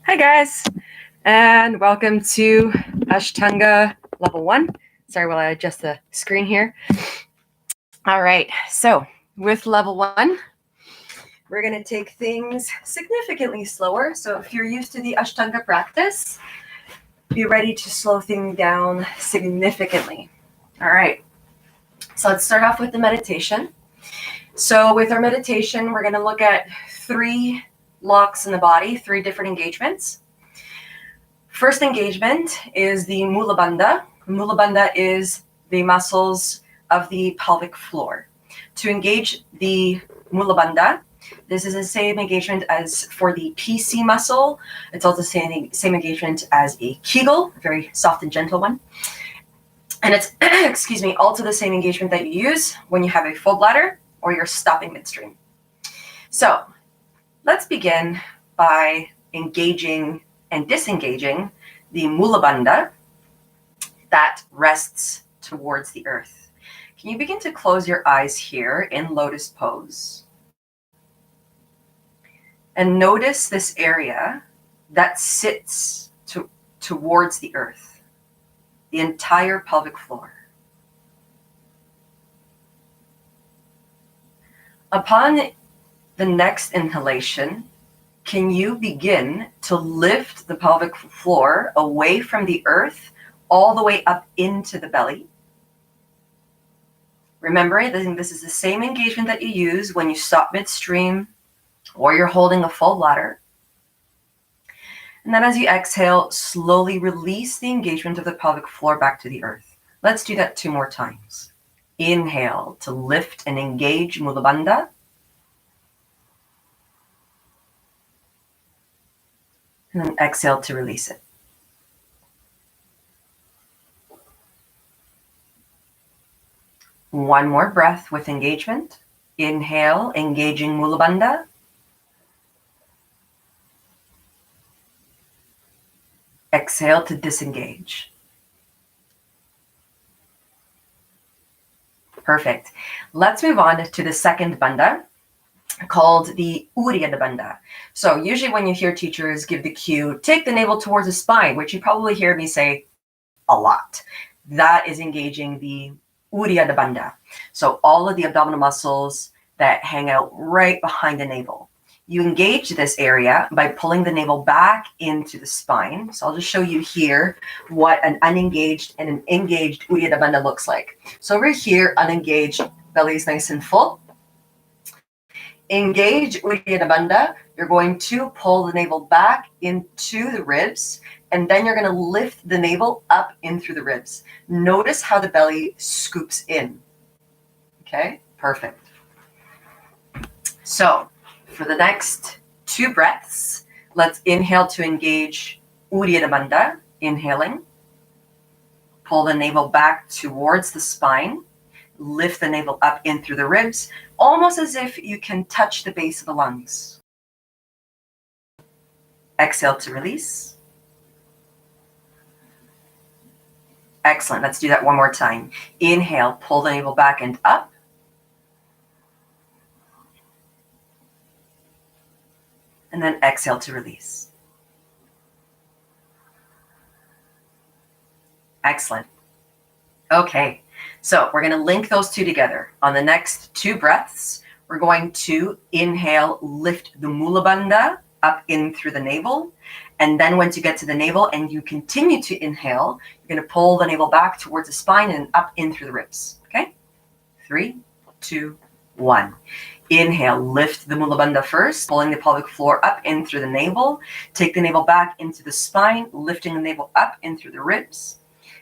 Hi guys, and welcome to Ashtanga level 1. Sorry while I adjust the screen here. All right, so with level 1, we're going to take things significantly slower. So if you're used to the Ashtanga practice, be ready to slow things down significantly. All right, so let's start off with the meditation. So with our meditation, we're going to look at 3 locks in the body, 3 different engagements. First engagement is the Mula Bandha. Mula Bandha is the muscles of the pelvic floor. To engage the Mula Bandha, this is the same engagement as for the PC muscle. It's also the same engagement as a Kegel, a very soft and gentle one. And it's, also the same engagement that you use when you have a full bladder or you're stopping midstream. So let's begin by engaging and disengaging the Mula Bandha that rests towards the earth. Can you begin to close your eyes here in lotus pose? And notice this area that sits towards the earth, the entire pelvic floor. Upon the next inhalation, can you begin to lift the pelvic floor away from the earth all the way up into the belly? Remember, this is the same engagement that you use when you stop midstream or you're holding a full bladder. And then as you exhale, slowly release the engagement of the pelvic floor back to the earth. Let's do that 2 more times. Inhale to lift and engage Mula Bandha. And then exhale to release it. One more breath with engagement. Inhale, engaging Mula Bandha. Exhale to disengage. Perfect. Let's move on to the second bandha, called the Uddiyana Bandha. So usually when you hear teachers give the cue, take the navel towards the spine, which you probably hear me say a lot. That is engaging the Uddiyana Bandha. So all of the abdominal muscles that hang out right behind the navel. You engage this area by pulling the navel back into the spine. So I'll just show you here what an unengaged and an engaged Uddiyana Bandha looks like. So over here, unengaged, belly is nice and full. Engage Uddiyana Bandha, you're going to pull the navel back into the ribs, and then you're going to lift the navel up in through the ribs. Notice how the belly scoops in. Okay, perfect. So for the next 2 breaths, let's inhale to engage Uddiyana Bandha, inhaling. Pull the navel back towards the spine. Lift the navel up in through the ribs, almost as if you can touch the base of the lungs. Exhale to release. Excellent. Let's do that 1 more time. Inhale, pull the navel back and up. And then exhale to release. Excellent. Okay. So we're going to link those 2 together. On the next 2 breaths, we're going to inhale, lift the Mula Bandha up in through the navel. And then once you get to the navel and you continue to inhale, you're going to pull the navel back towards the spine and up in through the ribs. Okay? 3, 2, 1. Inhale, lift the Mula Bandha first, pulling the pelvic floor up in through the navel. Take the navel back into the spine, lifting the navel up in through the ribs.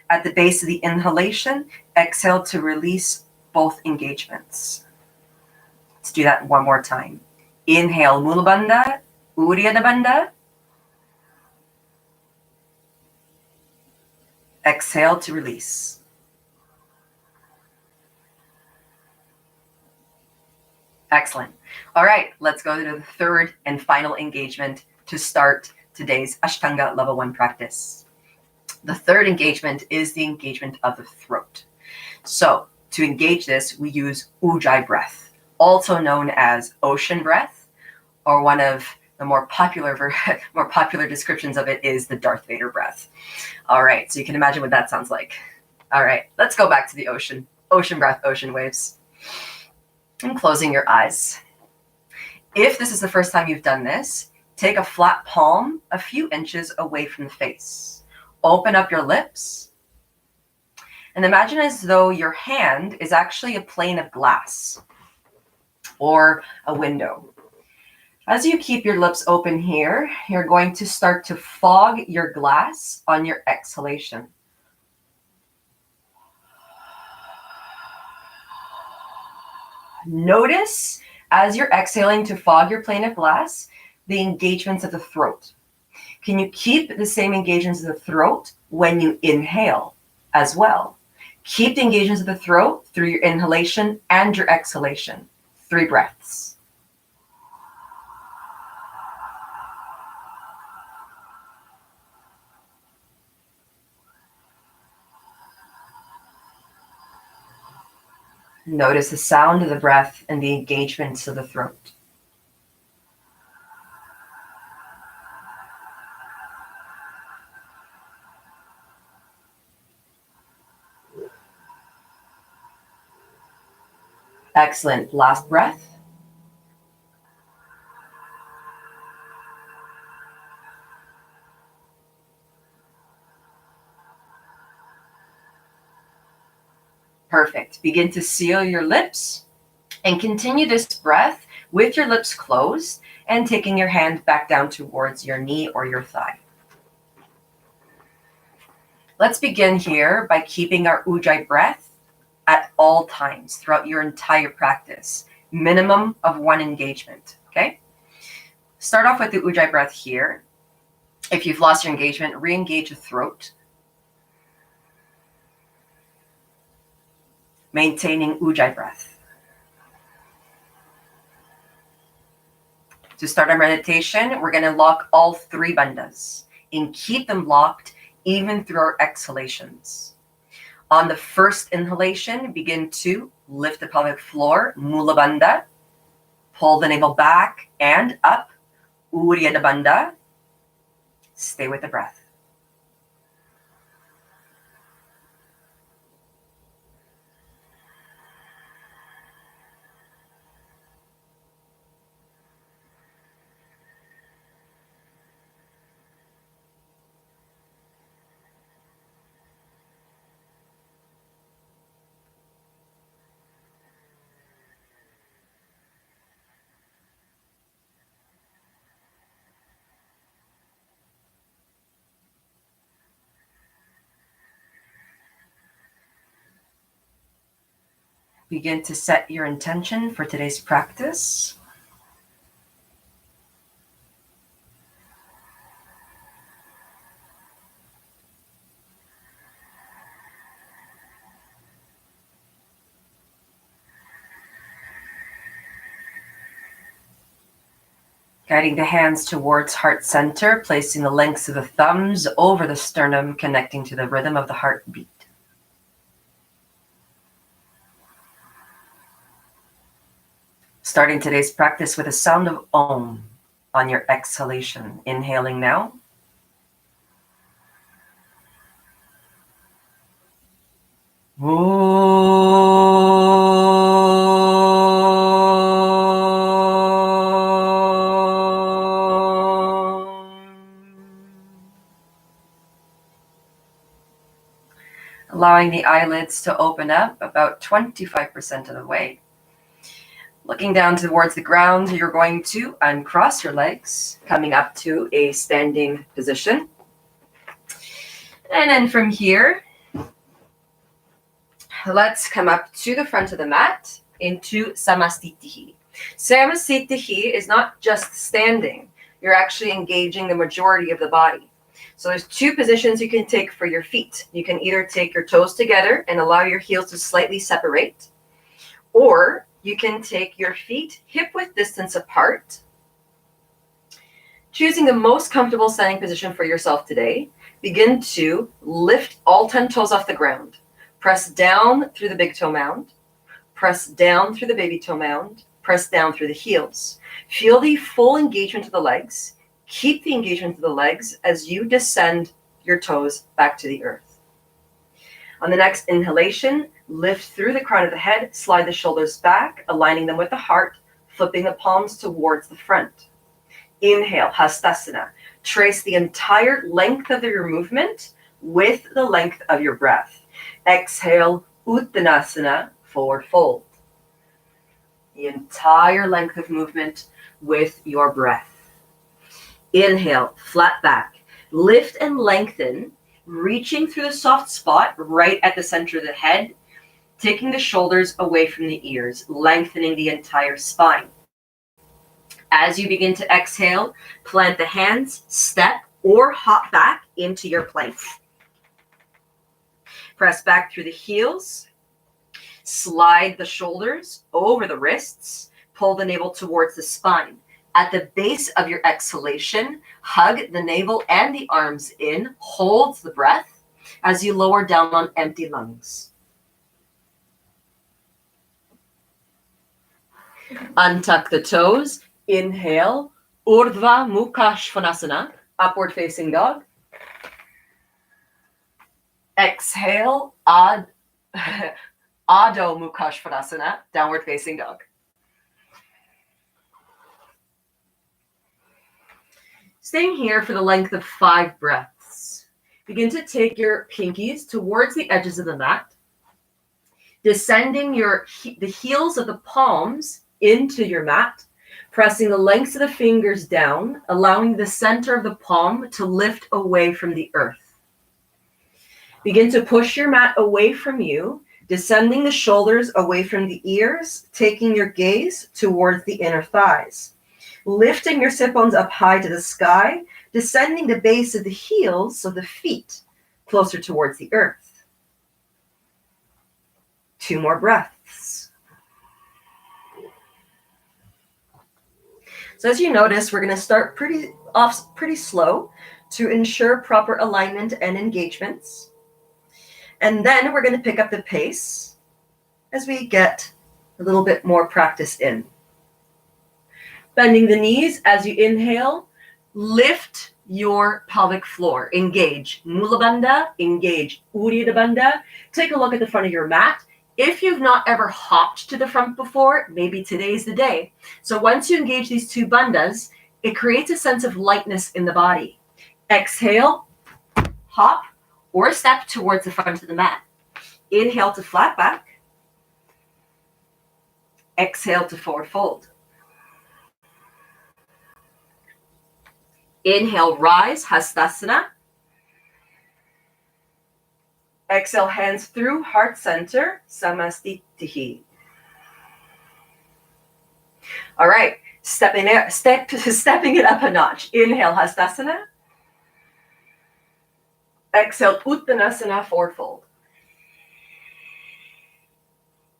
At the base of the inhalation, exhale to release both engagements. Let's do that 1 more time. Inhale, Mula Bandha, Uddiyana Bandha. Exhale to release. Excellent. All right, let's go to the 3rd and final engagement to start today's Ashtanga level 1 practice. The 3rd engagement is the engagement of the throat. So to engage this, we use Ujjayi breath, also known as ocean breath, or one of The more popular more popular descriptions of it is the Darth Vader breath. All right, so you can imagine what that sounds like. All right, let's go back to the ocean. Ocean breath, ocean waves. And closing your eyes. If this is the first time you've done this, take a flat palm a few inches away from the face. Open up your lips and imagine as though your hand is actually a pane of glass or a window. As you keep your lips open here, you're going to start to fog your glass on your exhalation. Notice as you're exhaling to fog your plane of glass, the engagements of the throat. Can you keep the same engagements of the throat when you inhale as well? Keep the engagements of the throat through your inhalation and your exhalation. 3 breaths. Notice the sound of the breath and the engagements of the throat. Excellent. Last breath. Perfect. Begin to seal your lips and continue this breath with your lips closed and taking your hand back down towards your knee or your thigh. Let's begin here by keeping our Ujjayi breath at all times throughout your entire practice. Minimum of 1 engagement, okay? Start off with the Ujjayi breath here. If you've lost your engagement, re-engage the throat. Maintaining Ujjayi breath. To start our meditation, we're going to lock all 3 bandhas and keep them locked even through our exhalations. On the first inhalation, begin to lift the pelvic floor, Mula Bandha. Pull the navel back and up, Uddiyana Bandha. Stay with the breath. Begin to set your intention for today's practice. Guiding the hands towards heart center, placing the lengths of the thumbs over the sternum, connecting to the rhythm of the heartbeat. Starting today's practice with a sound of Om on your exhalation. Inhaling now. Allowing the eyelids to open up about 25% of the way. Looking down towards the ground, you're going to uncross your legs, coming up to a standing position. And then from here, let's come up to the front of the mat into Samastitihi. Samastitihi is not just standing. You're actually engaging the majority of the body. So there's 2 positions you can take for your feet. You can either take your toes together and allow your heels to slightly separate, or you can take your feet hip-width distance apart, choosing the most comfortable standing position for yourself today. Begin to lift all 10 toes off the ground. Press down through the big toe mound. Press down through the baby toe mound. Press down through the heels. Feel the full engagement of the legs. Keep the engagement of the legs as you descend your toes back to the earth. On the next inhalation, lift through the crown of the head, slide the shoulders back, aligning them with the heart, flipping the palms towards the front. Inhale, Hastasana. Trace the entire length of your movement with the length of your breath. Exhale, Uttanasana, forward fold. The entire length of movement with your breath. Inhale, flat back. Lift and lengthen, reaching through the soft spot right at the center of the head, taking the shoulders away from the ears, lengthening the entire spine. As you begin to exhale, plant the hands, step, or hop back into your plank. Press back through the heels. Slide the shoulders over the wrists. Pull the navel towards the spine. At the base of your exhalation, hug the navel and the arms in. Hold the breath as you lower down on empty lungs. Untuck the toes. Inhale, Urdhva Mukha Svanasana, upward facing dog. Exhale, Adho Mukha Svanasana, downward facing dog. Staying here for the length of 5 breaths. Begin to take your pinkies towards the edges of the mat, descending the heels of the palms into your mat, pressing the lengths of the fingers down, allowing the center of the palm to lift away from the earth. Begin to push your mat away from you, descending the shoulders away from the ears, taking your gaze towards the inner thighs. Lifting your sit bones up high to the sky, descending the base of the heels, so the feet closer towards the earth. 2 more breaths. So as you notice, we're going to start pretty slow to ensure proper alignment and engagements. And then we're going to pick up the pace as we get a little bit more practice in. Bending the knees as you inhale, lift your pelvic floor. Engage Mula Bandha, engage Uddiyana Bandha. Take a look at the front of your mat. If you've not ever hopped to the front before, maybe today's the day. So once you engage these 2 bandhas, it creates a sense of lightness in the body. Exhale, hop or step towards the front of the mat. Inhale to flat back. Exhale to forward fold. Inhale, rise, Hastasana. Exhale, hands through heart center, Samastitihi. All right, stepping it up a notch. Inhale, Hastasana. Exhale, Uttanasana, forward fold.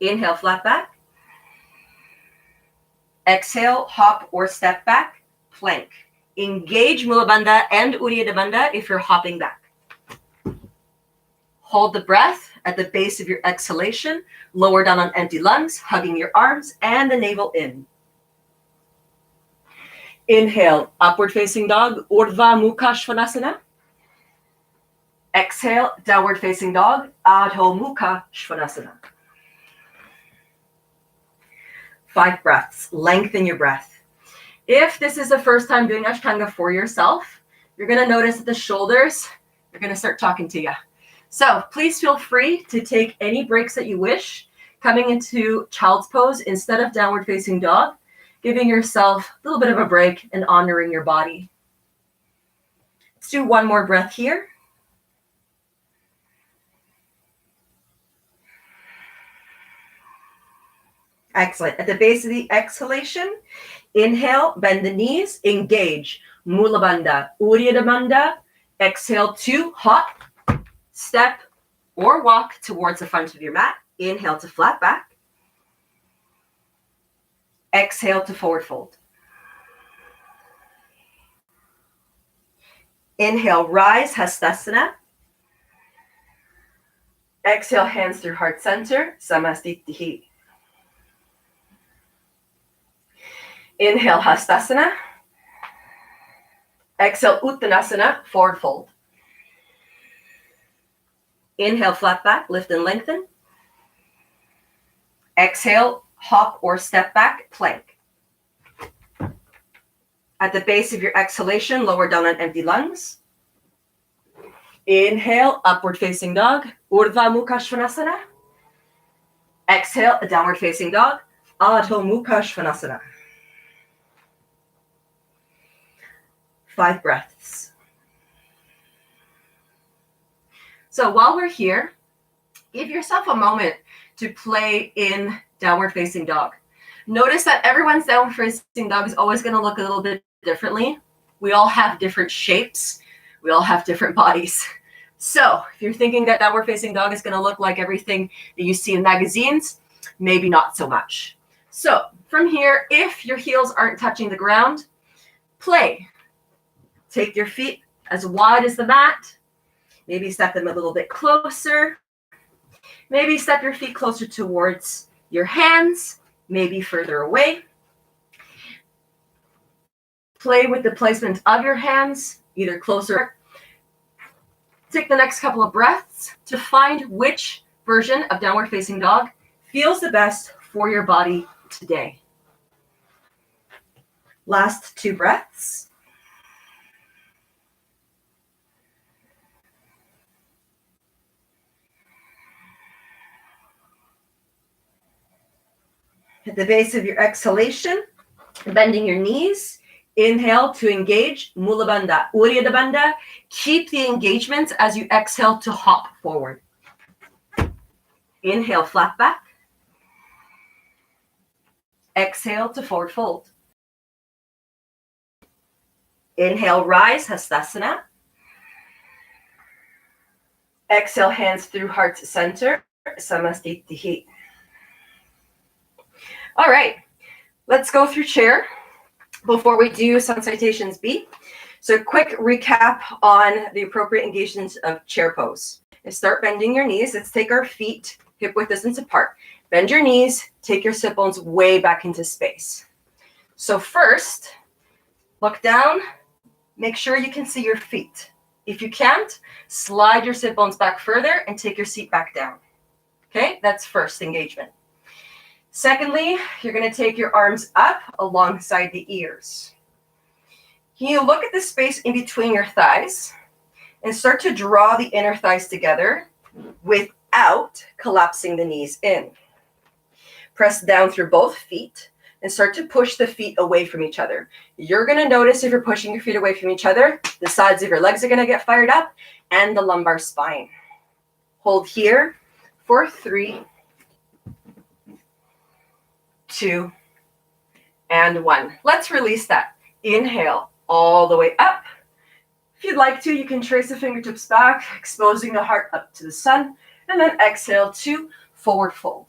Inhale, flat back. Exhale, hop or step back, plank. Engage Mula Bandha and Uddiyana Bandha if you're hopping back. Hold the breath at the base of your exhalation. Lower down on empty lungs, hugging your arms and the navel in. Inhale, upward facing dog, Urdhva Mukha Svanasana. Exhale, downward facing dog, Adho Mukha Svanasana. 5 breaths. Lengthen your breath. If this is the first time doing Ashtanga for yourself, you're going to notice that the shoulders are going to start talking to you. So please feel free to take any breaks that you wish, coming into child's pose instead of downward facing dog, giving yourself a little bit of a break and honoring your body. Let's do 1 more breath here. Excellent. At the base of the exhalation, inhale, bend the knees, engage Mula Bandha, Uddiyana Bandha. Exhale to hop, step, or walk towards the front of your mat. Inhale to flat back. Exhale to forward fold. Inhale, rise, Hastasana. Exhale, hands through heart center, Samastitihi. Inhale, Hastasana. Exhale, Uttanasana, forward fold. Inhale, flat back, lift and lengthen. Exhale, hop or step back, plank. At the base of your exhalation, lower down on empty lungs. Inhale, upward facing dog, Urdhva Mukha Svanasana. Exhale, a downward facing dog, Adho Mukha Svanasana. 5 breaths. So while we're here, give yourself a moment to play in downward facing dog. Notice that everyone's downward facing dog is always going to look a little bit differently. We all have different shapes. We all have different bodies. So if you're thinking that downward facing dog is going to look like everything that you see in magazines, maybe not so much. So from here, if your heels aren't touching the ground, play. Take your feet as wide as the mat. Maybe step them a little bit closer. Maybe step your feet closer towards your hands, maybe further away. Play with the placement of your hands, either closer. Take the next couple of breaths to find which version of downward facing dog feels the best for your body today. Last 2 breaths. At the base of your exhalation, bending your knees. Inhale to engage, Mula Bandha, Uddiyana Bandha. Keep the engagement as you exhale to hop forward. Inhale, flat back. Exhale to forward fold. Inhale, rise, Hastasana. Exhale, hands through heart center, Samastitihi. All right, let's go through chair before we do sun citations B. So quick recap on the appropriate engagements of chair pose. Start bending your knees. Let's take our feet hip width distance apart. Bend your knees, take your sit bones way back into space. So first, look down, make sure you can see your feet. If you can't, slide your sit bones back further and take your seat back down. Okay, that's first engagement. Secondly, you're going to take your arms up alongside the ears. You look at the space in between your thighs and start to draw the inner thighs together without collapsing the knees in. Press down through both feet and start to push the feet away from each other. You're going to notice if you're pushing your feet away from each other, the sides of your legs are going to get fired up and the lumbar spine. Hold here for 3, 2, and 1. Let's release that. Inhale all the way up. If you'd like to, you can trace the fingertips back, exposing the heart up to the sun, and then exhale to forward fold.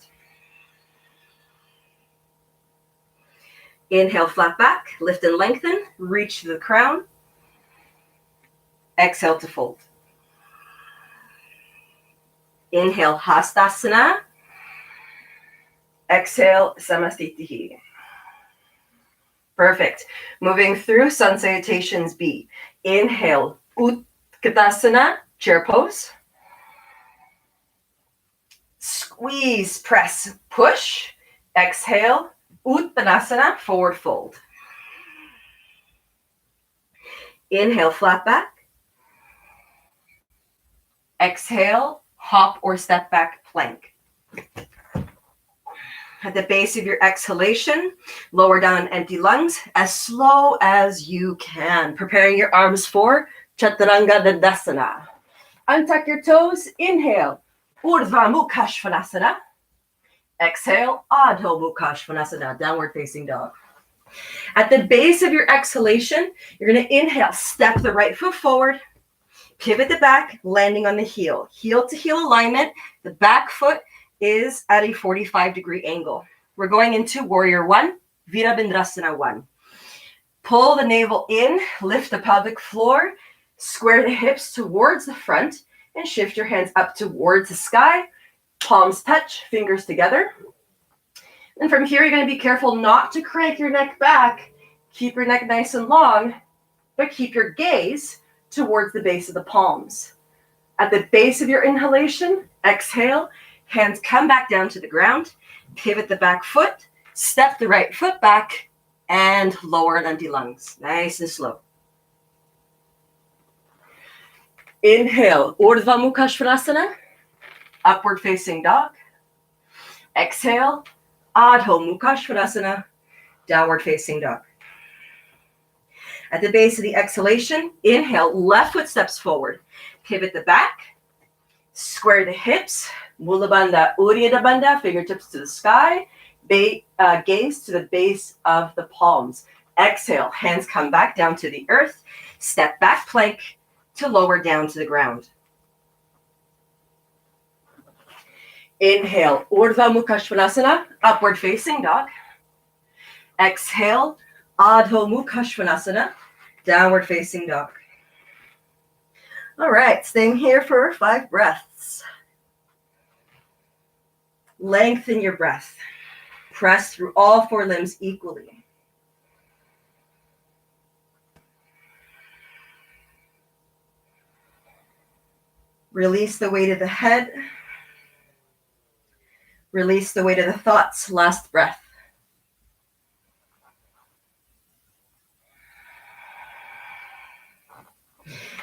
Inhale, flat back, lift and lengthen, reach to the crown. Exhale to fold. Inhale, Hastasana. Exhale, Samastitihi. Perfect. Moving through sun salutations B. Inhale, Utkatasana, chair pose. Squeeze, press, push. Exhale, Uttanasana, forward fold. Inhale, flat back. Exhale, hop or step back, plank. At the base of your exhalation, lower down on empty lungs as slow as you can. Preparing your arms for Chaturanga Dandasana. Untuck your toes. Inhale, Urdhva Mukha Svanasana. Exhale, Adho Mukha Svanasana, downward facing dog. At the base of your exhalation, you're going to inhale, step the right foot forward, pivot the back, landing on the heel. Heel to heel alignment. The back foot is at a 45-degree angle. We're going into Warrior 1, Virabhadrasana 1. Pull the navel in, lift the pelvic floor, square the hips towards the front, and shift your hands up towards the sky. Palms touch, fingers together. And from here, you're going to be careful not to crank your neck back. Keep your neck nice and long, but keep your gaze towards the base of the palms. At the base of your inhalation, exhale, hands come back down to the ground, pivot the back foot, step the right foot back, and lower and empty lungs. Nice and slow. Inhale, Urdhva Mukha Svanasana, upward facing dog. Exhale, Adho Mukha Svanasana, downward facing dog. At the base of the exhalation, inhale, left foot steps forward. Pivot the back, square the hips, Mula Bandha, Uddiyana Bandha, fingertips to the sky, gaze to the base of the palms. Exhale, hands come back down to the earth, step back plank to lower down to the ground. Inhale, Urdhva Mukha Svanasana, upward facing dog. Exhale, Adho Mukha Svanasana, downward facing dog. All right, staying here for 5 breaths. Lengthen your breath. Press through all 4 limbs equally. Release the weight of the head. Release the weight of the thoughts. Last breath.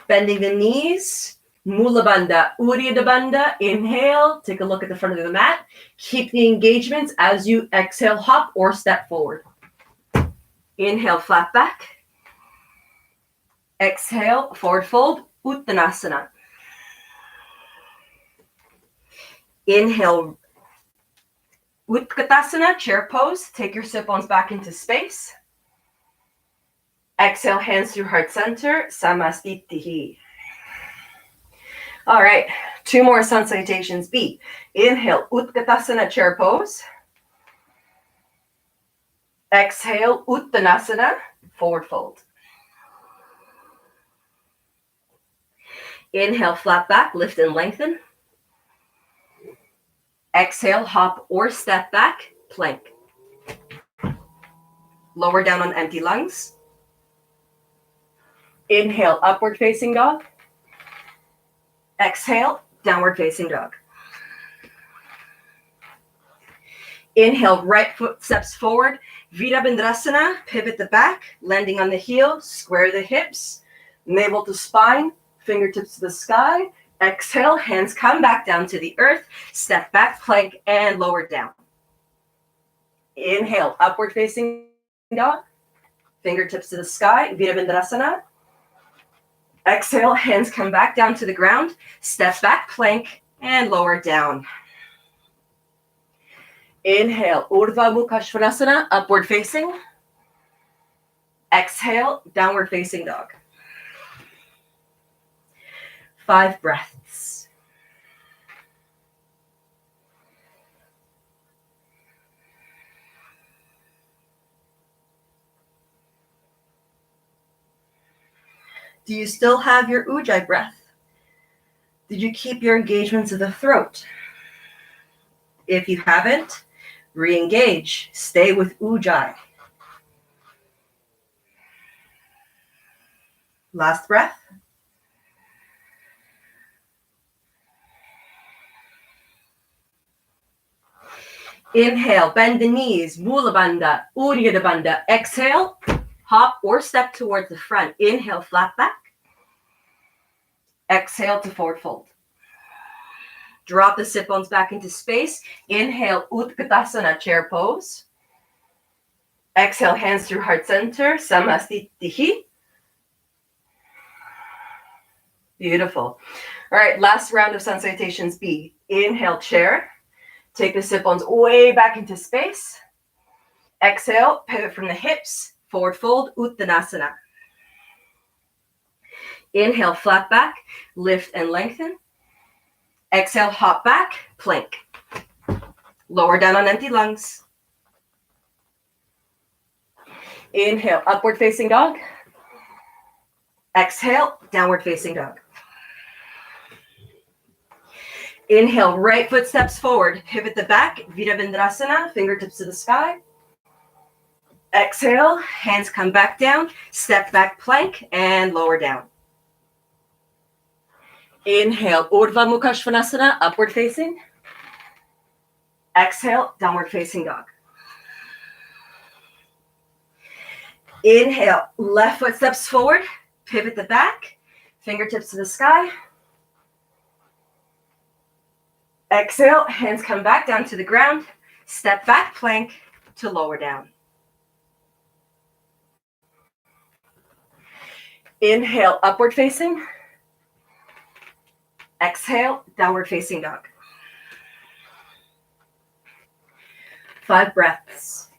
Bending the knees, Mula Bandha, Uddiyana Bandha. Inhale, take a look at the front of the mat. Keep the engagements as you exhale, hop or step forward. Inhale, flat back. Exhale, forward fold, Uttanasana. Inhale, Utkatasana, chair pose. Take your sit bones back into space. Exhale, hands through heart center, Samastitihi. All right, 2 more sun salutations. B. Inhale, Utkatasana, chair pose. Exhale, Uttanasana, forward fold. Inhale, flat back, lift and lengthen. Exhale, hop or step back, plank. Lower down on empty lungs. Inhale, upward facing dog. Exhale, downward facing dog. Inhale, right foot steps forward. Virabhadrasana, pivot the back, landing on the heel, square the hips, navel to spine, fingertips to the sky. Exhale, hands come back down to the earth, step back, plank, and lower down. Inhale, upward facing dog, fingertips to the sky, Virabhadrasana. Exhale, hands come back down to the ground, step back, plank, and lower down. Inhale, Urdhva Mukha Svanasana, upward facing. Exhale, downward facing dog. 5 breaths. Do you still have your Ujjayi breath? Did you keep your engagements of the throat? If you haven't, re-engage. Stay with Ujjayi. Last breath. Inhale, bend the knees, Mula Bandha, Uddiyana Bandha. Exhale, hop or step towards the front. Inhale, flat back. Exhale to forward fold. Drop the sit bones back into space. Inhale, Utkatasana, chair pose. Exhale, hands through heart center, Samastitihi. Beautiful. All right, last round of sun salutations B. Inhale, chair. Take the sit bones way back into space. Exhale, pivot from the hips, forward fold, Uttanasana. Inhale, flat back, lift and lengthen. Exhale, hop back, plank. Lower down on empty lungs. Inhale, upward facing dog. Exhale, downward facing dog. Inhale, right foot steps forward. Pivot the back, Virabhadrasana, fingertips to the sky. Exhale, hands come back down, step back plank, and lower down. Inhale, Urdhva Mukha Svanasana, upward facing. Exhale, downward facing dog. Inhale, left foot steps forward, pivot the back, fingertips to the sky. Exhale, hands come back down to the ground, step back plank to lower down. Inhale, upward facing. Exhale, downward facing dog. 5 breaths.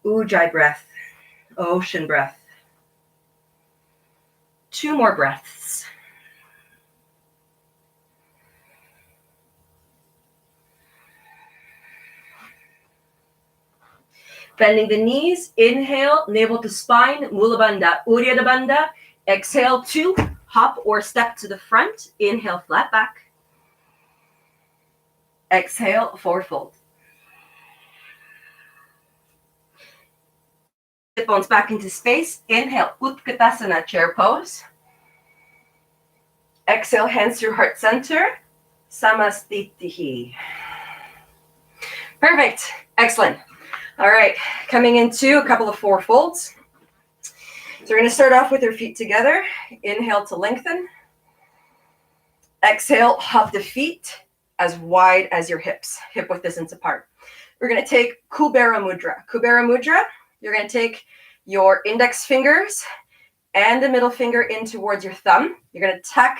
Ujjayi breath, ocean breath. 2 more breaths. Bending the knees, inhale, navel to spine, Mula Bandha, Uddiyana Bandha. Exhale to hop or step to the front. Inhale, flat back. Exhale, forward fold. Hip bones back into space. Inhale, Utkatasana, chair pose. Exhale, hands through heart center. Samastitihi. Perfect. Excellent. All right, coming into a couple of forward folds. So we're going to start off with your feet together. Inhale to lengthen. Exhale, hop the feet as wide as your hips, hip width distance apart. We're going to take Kubera Mudra. Kubera Mudra, you're going to take your index fingers and the middle finger in towards your thumb. You're going to tuck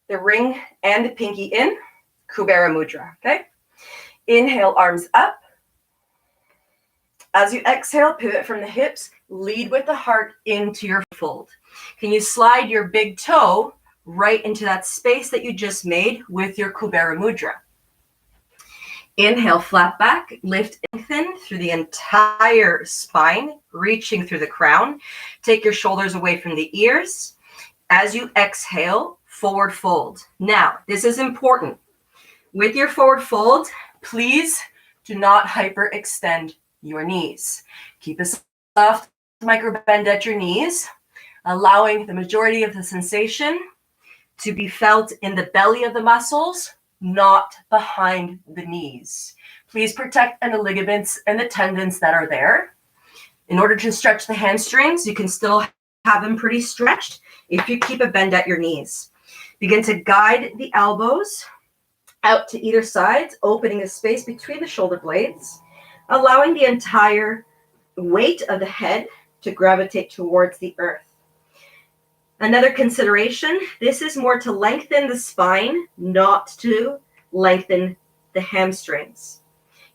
the ring and the pinky in. Kubera Mudra, okay? Inhale, arms up. As you exhale, pivot from the hips, lead with the heart into your fold. Can you slide your big toe right into that space that you just made with your Kubera Mudra? Inhale, flat back, lift, lengthen through the entire spine, reaching through the crown. Take your shoulders away from the ears. As you exhale, forward fold. Now, this is important. With your forward fold, please do not hyperextend your knees. Keep a soft micro bend at your knees, allowing the majority of the sensation to be felt in the belly of the muscles, not behind the knees. Please protect the ligaments and the tendons that are there. In order to stretch the hamstrings, you can still have them pretty stretched if you keep a bend at your knees. Begin to guide the elbows out to either side, opening a space between the shoulder blades, allowing the entire weight of the head to gravitate towards the earth. Another consideration, this is more to lengthen the spine, not to lengthen the hamstrings.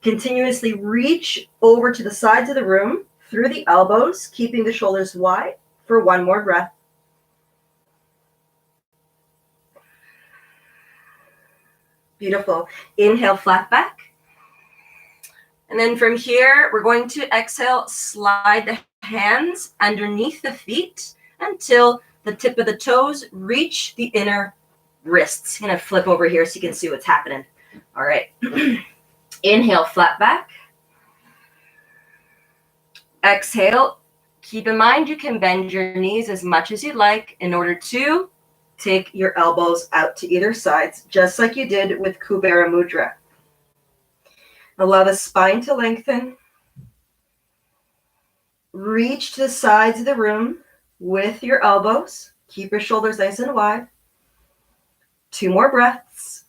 Continuously reach over to the sides of the room through the elbows, keeping the shoulders wide for 1 more breath. Beautiful. Inhale, flat back. And then from here, we're going to exhale, slide the hands underneath the feet until the tip of the toes reach the inner wrists. I'm going to flip over here so you can see what's happening. All right. Inhale, flat back. Exhale. Keep in mind you can bend your knees as much as you'd like in order to take your elbows out to either sides, just like you did with Kubera Mudra. Allow the spine to lengthen. Reach to the sides of the room with your elbows. Keep your shoulders nice and wide. 2 more breaths.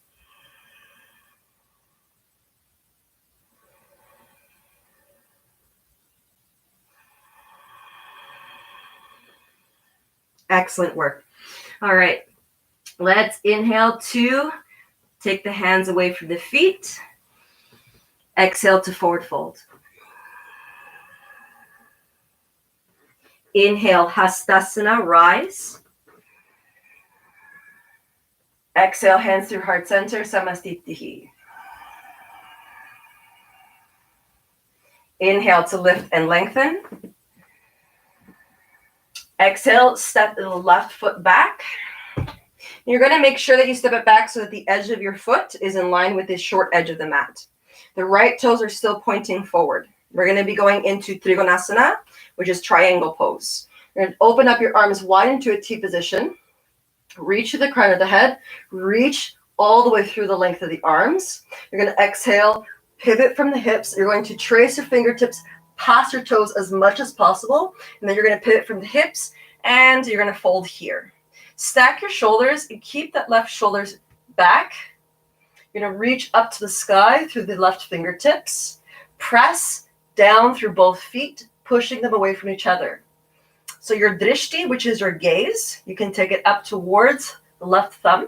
Excellent work. All right. Let's inhale to take the hands away from the feet. Exhale to forward fold. Inhale, Hastasana, rise. Exhale, hands through heart center, Samastitihi. Inhale to lift and lengthen. Exhale, step the left foot back. You're going to make sure that you step it back so that the edge of your foot is in line with the short edge of the mat. The right toes are still pointing forward. We're going to be going into Trikonasana, which is triangle pose. You're going to open up your arms wide into a T position. Reach to the crown of the head. Reach all the way through the length of the arms. You're going to exhale, pivot from the hips. You're going to trace your fingertips past your toes as much as possible. And then you're going to pivot from the hips and you're going to fold here. Stack your shoulders and keep that left shoulders back. You're going to reach up to the sky through the left fingertips. Press down through both feet, pushing them away from each other. So your drishti, which is your gaze, you can take it up towards the left thumb.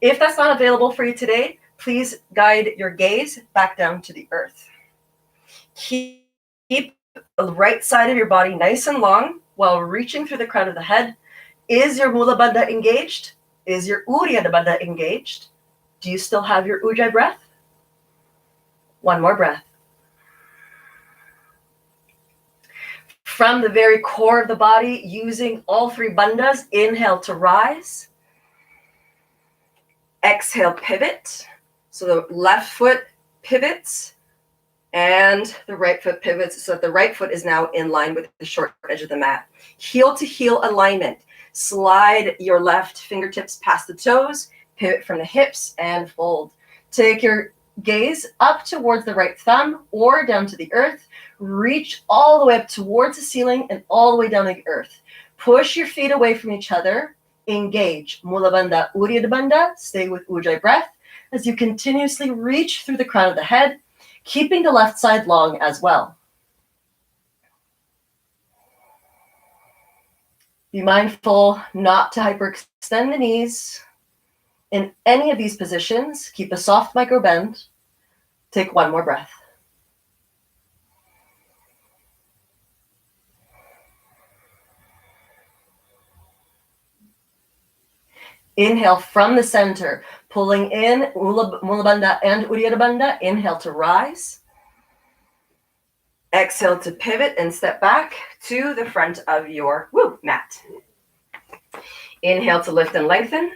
If that's not available for you today, please guide your gaze back down to the earth. Keep the right side of your body nice and long while reaching through the crown of the head. Is your Mula Bandha engaged? Is your Uddiyana Bandha engaged? Do you still have your Ujjayi breath? One more breath. From the very core of the body, using all three bandhas, inhale to rise. Exhale, pivot. So the left foot pivots and the right foot pivots so that the right foot is now in line with the short edge of the mat. Heel to heel alignment. Slide your left fingertips past the toes, pivot from the hips and fold. Take your gaze up towards the right thumb or down to the earth. Reach all the way up towards the ceiling and all the way down to the earth. Push your feet away from each other. Engage Mula Bandha, Uddiyana Bandha. Stay with Ujjayi breath as you continuously reach through the crown of the head, keeping the left side long as well. Be mindful not to hyperextend the knees. In any of these positions, keep a soft micro bend. Take one more breath. Inhale from the center, pulling in Mula Bandha and Uddiyana Bandha. Inhale to rise. Exhale to pivot and step back to the front of your mat. Inhale to lift and lengthen.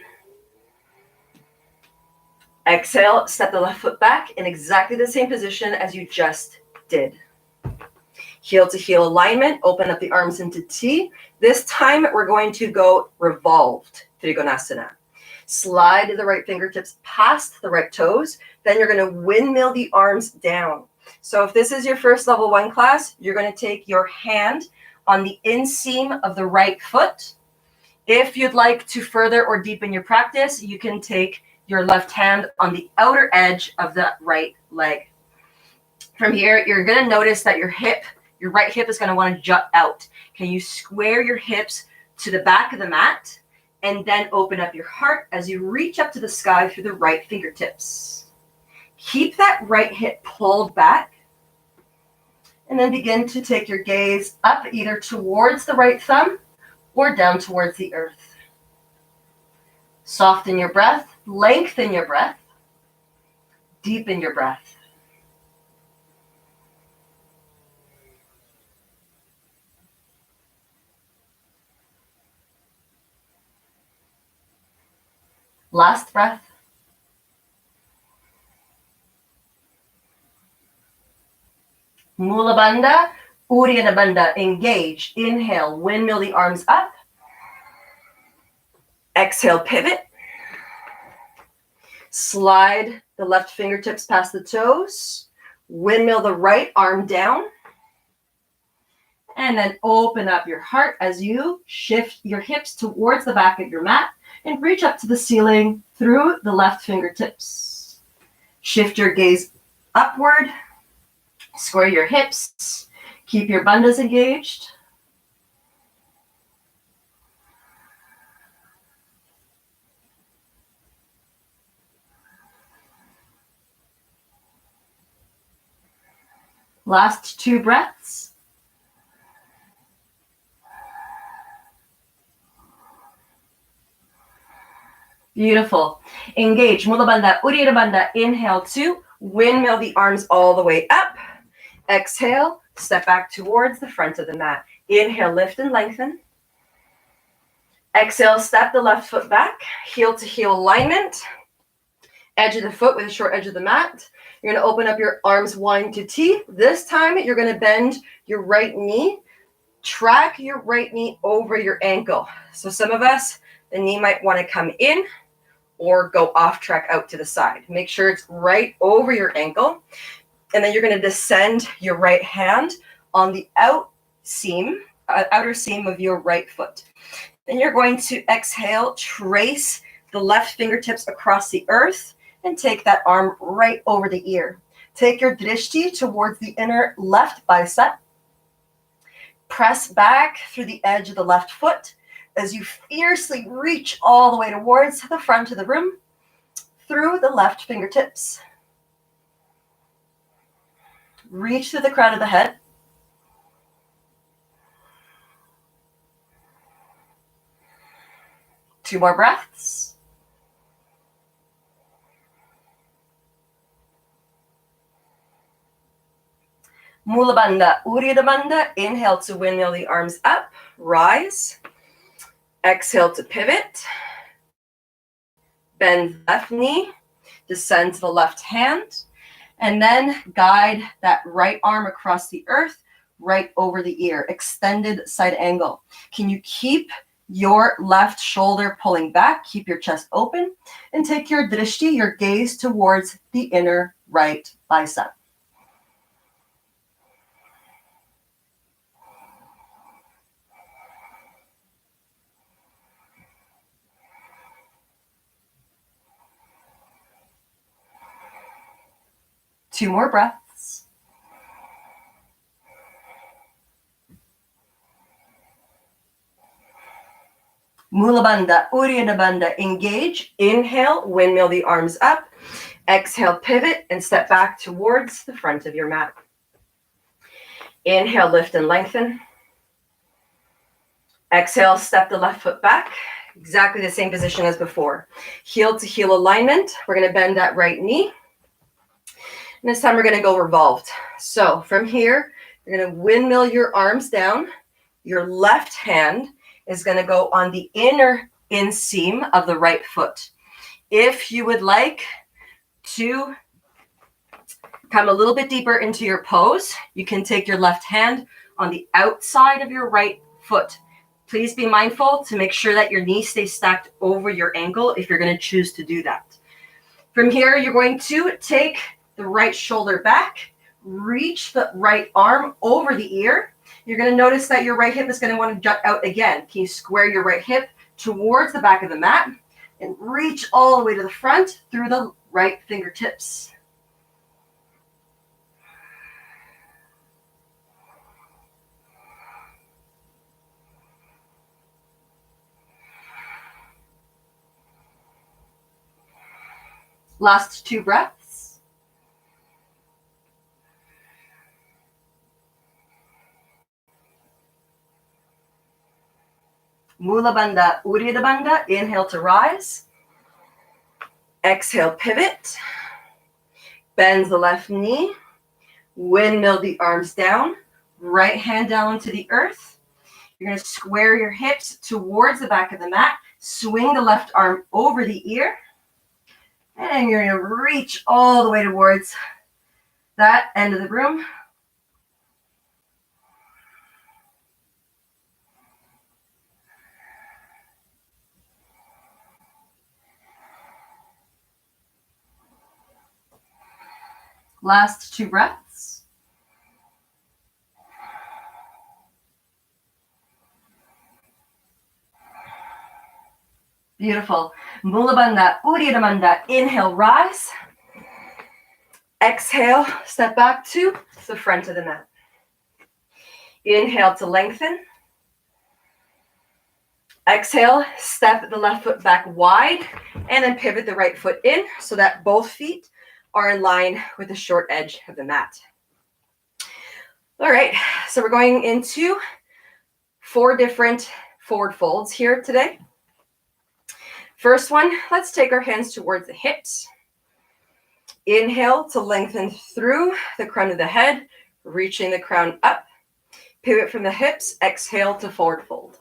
Exhale, step the left foot back in exactly the same position as you just did. Heel to heel alignment, open up the arms into T. This time we're going to go revolved Trikonasana. Slide the right fingertips past the right toes. Then you're going to windmill the arms down. So if this is your first level 1 class, you're going to take your hand on the inseam of the right foot. If you'd like to further or deepen your practice, you can take your left hand on the outer edge of the right leg. From here, you're going to notice that your right hip is going to want to jut out. Can you square your hips to the back of the mat and then open up your heart as you reach up to the sky through the right fingertips. Keep that right hip pulled back and then begin to take your gaze up either towards the right thumb or down towards the earth. Soften your breath, lengthen your breath, deepen your breath. Last breath. Mula Bandha, Uddiyana Bandha, engage. Inhale, windmill the arms up. Exhale, pivot. Slide the left fingertips past the toes. Windmill the right arm down. And then open up your heart as you shift your hips towards the back of your mat and reach up to the ceiling through the left fingertips. Shift your gaze upward. Square your hips. Keep your bandhas engaged. Last 2 breaths. Beautiful. Engage. Mula Bandha, Uddiyana Bandha. Inhale 2. Windmill the arms all the way up. Exhale, step back towards the front of the mat. Inhale, lift and lengthen. Exhale, step the left foot back, heel to heel alignment. Edge of the foot with the short edge of the mat. You're going to open up your arms wide to T. This time, you're going to bend your right knee. Track your right knee over your ankle. So some of us, the knee might want to come in or go off track out to the side. Make sure it's right over your ankle. And then you're going to descend your right hand on the outer seam of your right foot. Then you're going to exhale, trace the left fingertips across the earth, and take that arm right over the ear. Take your drishti towards the inner left bicep. Press back through the edge of the left foot as you fiercely reach all the way towards the front of the room through the left fingertips. Reach through the crown of the head. Two more breaths. Mula Bandha, Urya Bandha. Inhale to windmill the arms up, rise. Exhale to pivot. Bend left knee, descend to the left hand, and then guide that right arm across the earth, right over the ear, extended side angle. Can you keep your left shoulder pulling back, keep your chest open, and take your drishti, your gaze towards the inner right bicep. Two more breaths. Mula Bandha, Uddiyana Bandha, engage. Inhale, windmill the arms up. Exhale, pivot and step back towards the front of your mat. Inhale, lift and lengthen. Exhale, step the left foot back. Exactly the same position as before. Heel to heel alignment. We're going to bend that right knee. And this time we're going to go revolved. So from here, you're going to windmill your arms down. Your left hand is going to go on the inner inseam of the right foot. If you would like to come a little bit deeper into your pose, you can take your left hand on the outside of your right foot. Please be mindful to make sure that your knee stays stacked over your ankle if you're going to choose to do that. From here, you're going to take the right shoulder back, reach the right arm over the ear. You're going to notice that your right hip is going to want to jut out again. Can you square your right hip towards the back of the mat and reach all the way to the front through the right fingertips. Last two breaths. Mula Bandha, Uddiyana Bandha. Inhale to rise. Exhale, pivot. Bend the left knee. Windmill the arms down. Right hand down to the earth. You're going to square your hips towards the back of the mat. Swing the left arm over the ear. And you're going to reach all the way towards that end of the room. Last two breaths. Beautiful. Mula Bandha, Uddiyana Bandha. Inhale, rise. Exhale, step back to the front of the mat. Inhale to lengthen. Exhale, step the left foot back wide and then pivot the right foot in so that both feet are in line with the short edge of the mat. All right, so we're going into 4 different forward folds here today. First one, let's take our hands towards the hips. Inhale to lengthen through the crown of the head. reaching the crown up. Pivot from the hips, exhale to forward fold.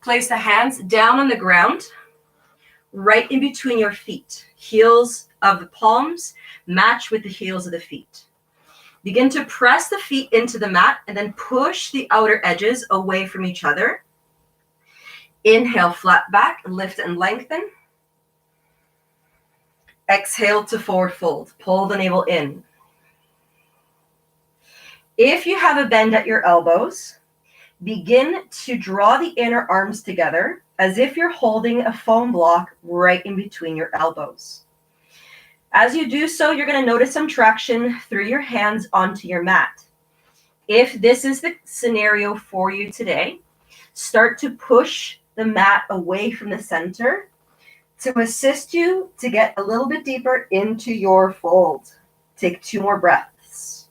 Place the hands down on the ground, right in between your feet. Heels of the palms match with the heels of the feet. Begin to press the feet into the mat and then push the outer edges away from each other. Inhale, flat back, lift and lengthen. Exhale to forward fold. Pull the navel in. If you have a bend at your elbows, begin to draw the inner arms together as if you're holding a foam block right in between your elbows. As you do so, you're going to notice some traction through your hands onto your mat. If this is the scenario for you today, start to push the mat away from the center to assist you to get a little bit deeper into your fold. Take 2 more breaths.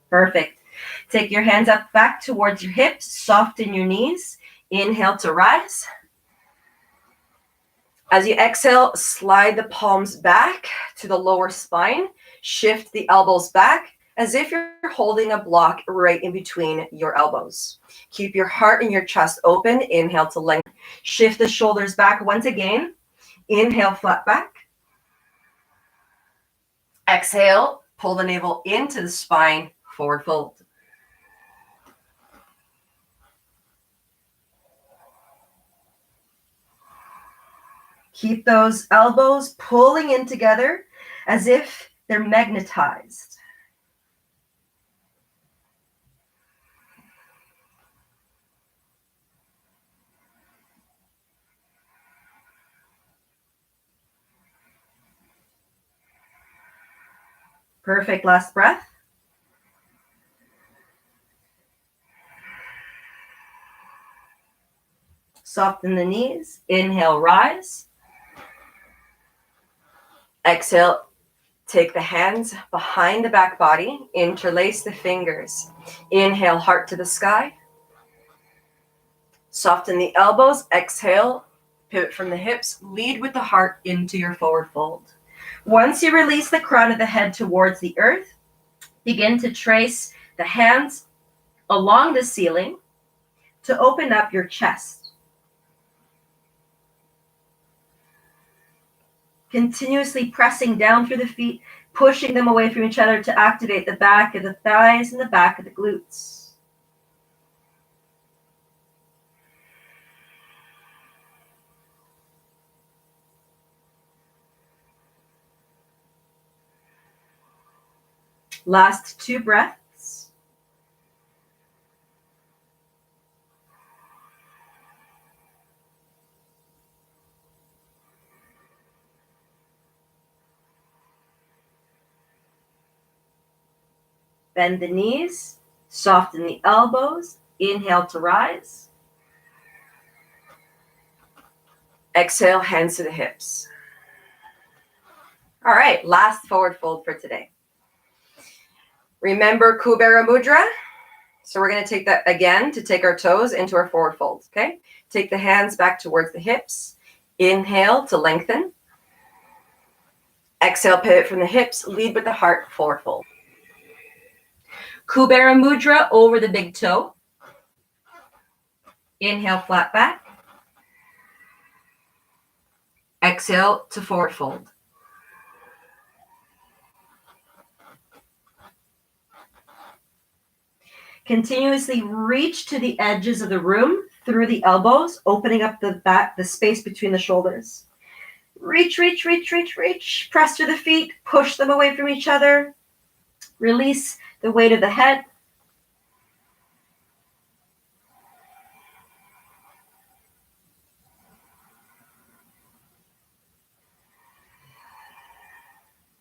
Perfect. Take your hands up back towards your hips, soften your knees. Inhale to rise. As you exhale, slide the palms back to the lower spine. Shift the elbows back as if you're holding a block right in between your elbows. Keep your heart and your chest open. Inhale to lengthen. Shift the shoulders back once again. Inhale, flat back. Exhale, pull the navel into the spine, forward fold. Keep those elbows pulling in together as if they're magnetized. Perfect. Last breath. Soften the knees. Inhale, rise. Exhale, take the hands behind the back body. Interlace the fingers. Inhale, heart to the sky. Soften the elbows. Exhale, pivot from the hips. Lead with the heart into your forward fold. Once you release the crown of the head towards the earth, begin to trace the hands along the ceiling to open up your chest. Continuously pressing down through the feet, pushing them away from each other to activate the back of the thighs and the back of the glutes. Last 2 breaths. Bend the knees, soften the elbows. Inhale to rise. Exhale, hands to the hips. All right, last forward fold for today. Remember Kubera Mudra? So we're going to take that again to take our toes into our forward fold, okay? Take the hands back towards the hips. Inhale to lengthen. Exhale, pivot from the hips. Lead with the heart, forward fold. Kubera Mudra over the big toe. Inhale, flat back. Exhale to forward fold. Continuously reach to the edges of the room through the elbows, opening up the back, the space between the shoulders. Reach, reach, reach, reach, reach. Press through the feet, push them away from each other. Release the weight of the head.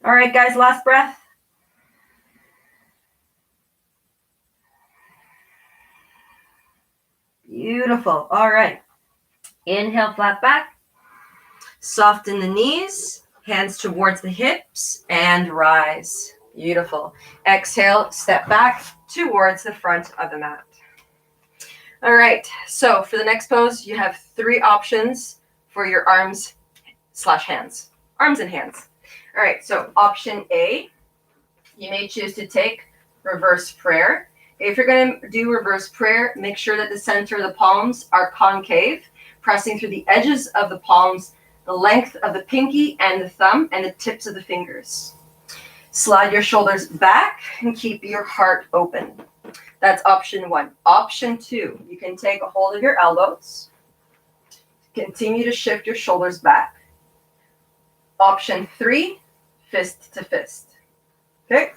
All right, guys, last breath. Beautiful. All right. Inhale, flat back. Soften the knees, hands towards the hips, and rise. Beautiful. Exhale, step back towards the front of the mat. All right, so for the next pose, you have 3 options for your arms/hands. Arms and hands. All right, so option A, you may choose to take reverse prayer. If you're going to do reverse prayer, make sure that the center of the palms are concave, pressing through the edges of the palms, the length of the pinky and the thumb, and the tips of the fingers. Slide your shoulders back and keep your heart open. That's option 1. Option 2, you can take a hold of your elbows. Continue to shift your shoulders back. Option 3, fist to fist. Okay?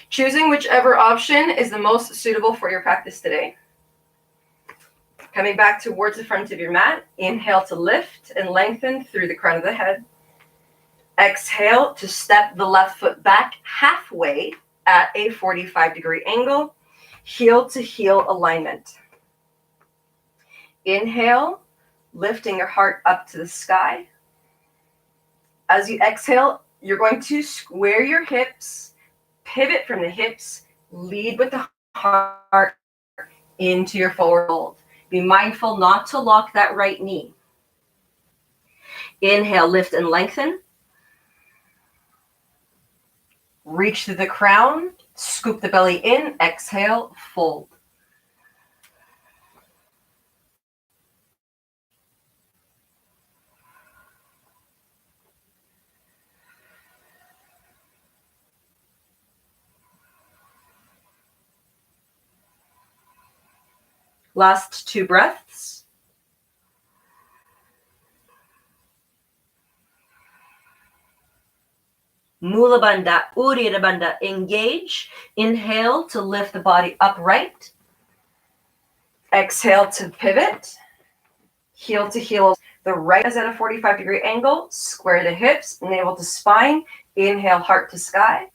Choosing whichever option is the most suitable for your practice today. Coming back towards the front of your mat, inhale to lift and lengthen through the crown of the head. Exhale to step the left foot back halfway at a 45-degree angle, heel to heel alignment. Inhale, lifting your heart up to the sky. As you exhale, you're going to square your hips, pivot from the hips, lead with the heart into your forward fold. Be mindful not to lock that right knee. Inhale, lift and lengthen. Reach through the crown, scoop the belly in, exhale, fold. Last 2 breaths. Mula Bandha, Uddiyana Bandha, engage. Inhale to lift the body upright. Exhale to pivot. Heel to heel. The right is at a 45-degree angle. Square the hips, navel to spine. Inhale, heart to sky.